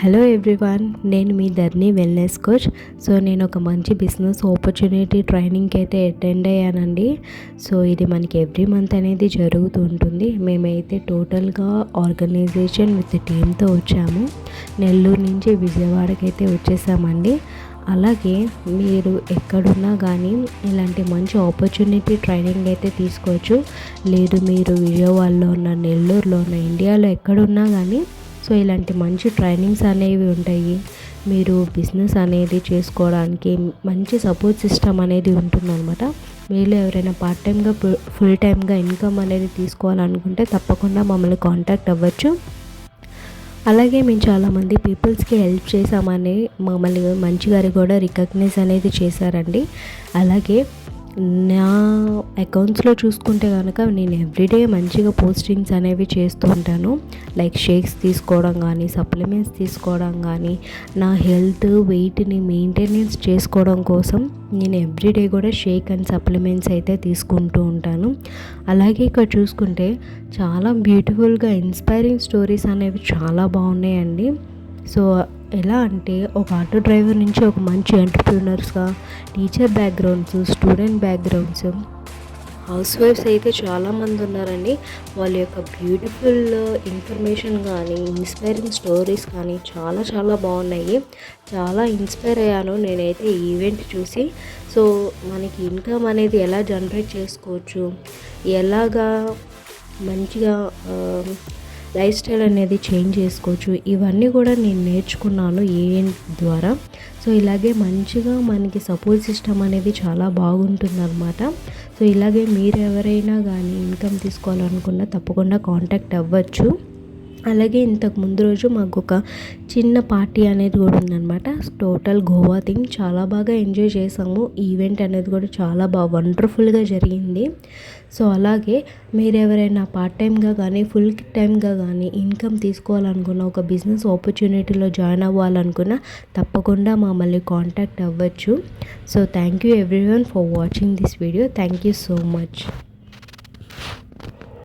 Hello everyone, నేను మీ ధర్ని wellness coach. So నేను ఒక మంచి బిజినెస్ ఆపర్చునిటీ ట్రైనింగ్కి అయితే అటెండ్ అయ్యానండి. సో ఇది మనకి ఎవ్రీ మంత్ అనేది జరుగుతూ ఉంటుంది. మేమైతే టోటల్గా ఆర్గనైజేషన్ విత్ టీమ్తో వచ్చాము. నెల్లూరు నుంచి విజయవాడకి అయితే వచ్చేసామండి. అలాగే మీరు ఎక్కడున్నా కానీ ఇలాంటి మంచి ఆపర్చునిటీ ట్రైనింగ్ అయితే తీసుకోవచ్చు. లేదు మీరు విజయవాడలో ఉన్న, నెల్లూరులో ఉన్న, ఇండియాలో ఎక్కడున్నా కానీ సో ఇలాంటి మంచి ట్రైనింగ్స్ అనేవి ఉంటాయి. మీరు బిజినెస్ అనేది చేసుకోవడానికి మంచి సపోర్ట్ సిస్టమ్ అనేది ఉంటుందన్నమాట. మీలో ఎవరైనా పార్ట్ టైమ్గా ఫుల్ టైమ్గా ఇన్కమ్ అనేది తీసుకోవాలనుకుంటే తప్పకుండా మమ్మల్ని కాంటాక్ట్ అవ్వచ్చు. అలాగే మేము చాలామంది పీపుల్స్కి హెల్ప్ చేసామని మమ్మల్ని మంచిగా కూడా రికగ్నైజ్ అనేది చేశారండి. అలాగే నా అకౌంట్స్లో చూసుకుంటే కనుక నేను ఎవ్రీడే మంచిగా పోస్టింగ్స్ అనేవి చేస్తూ ఉంటాను. లైక్ షేక్స్ తీసుకోవడం కానీ, సప్లిమెంట్స్ తీసుకోవడం కానీ, నా హెల్త్ వెయిట్ని మెయింటెనెన్స్ చేసుకోవడం కోసం నేను ఎవ్రీడే కూడా షేక్ అండ్ సప్లిమెంట్స్ అయితే తీసుకుంటూ ఉంటాను. అలాగే ఇక్కడ చూసుకుంటే చాలా బ్యూటిఫుల్గా ఇన్స్పైరింగ్ స్టోరీస్ అనేవి చాలా బాగున్నాయండి. సో ఎలా అంటే ఒక ఆటో డ్రైవర్ నుంచి ఒక మంచి ఎంటర్‌ప్రెన్యూర్స్‌గా, teacher backgrounds, student backgrounds, house wives అయితే చాలామంది ఉన్నారండి. వాళ్ళ యొక్క బ్యూటిఫుల్ ఇన్ఫర్మేషన్ కానీ, ఇన్స్పైరింగ్ స్టోరీస్ కానీ చాలా చాలా బాగున్నాయి. చాలా ఇన్స్పైర్ అయ్యాను నేనైతే ఈ ఈవెంట్ చూసి. సో మనకి ఇన్కమ్ అనేది ఎలా జనరేట్ చేసుకోవచ్చు, ఎలాగా మంచిగా లైఫ్ స్టైల్ అనేది చేంజ్ చేసుకోవచ్చు, ఇవన్నీ కూడా నేను నేర్చుకున్నాను ఈవెంట్ ద్వారా. సో ఇలాగే మంచిగా మనకి సపోర్ట్ సిస్టమ్ అనేది చాలా బాగుంటుందన్నమాట. సో ఇలాగే మీరు ఎవరైనా కానీ ఇన్కమ్ తీసుకోవాలనుకున్నా తప్పకుండా కాంటాక్ట్ అవ్వచ్చు. అలాగే ఇంతకు ముందు రోజు మాకు ఒక చిన్న పార్టీ అనేది కూడా ఉందన్నమాట. టోటల్ గోవా థీమ్ చాలా బాగా ఎంజాయ్ చేసాము. ఈవెంట్ అనేది కూడా చాలా బాగా వండర్ఫుల్గా జరిగింది. సో అలాగే మీరు ఎవరైనా పార్ట్ టైమ్గా కానీ, ఫుల్ టైమ్గా కానీ ఇన్కమ్ తీసుకోవాలనుకున్న, ఒక బిజినెస్ ఆపర్చునిటీలో జాయిన్ అవ్వాలనుకున్న తప్పకుండా మమ్మల్ని కాంటాక్ట్ అవ్వచ్చు. So thank you everyone for watching this video. Thank you so much.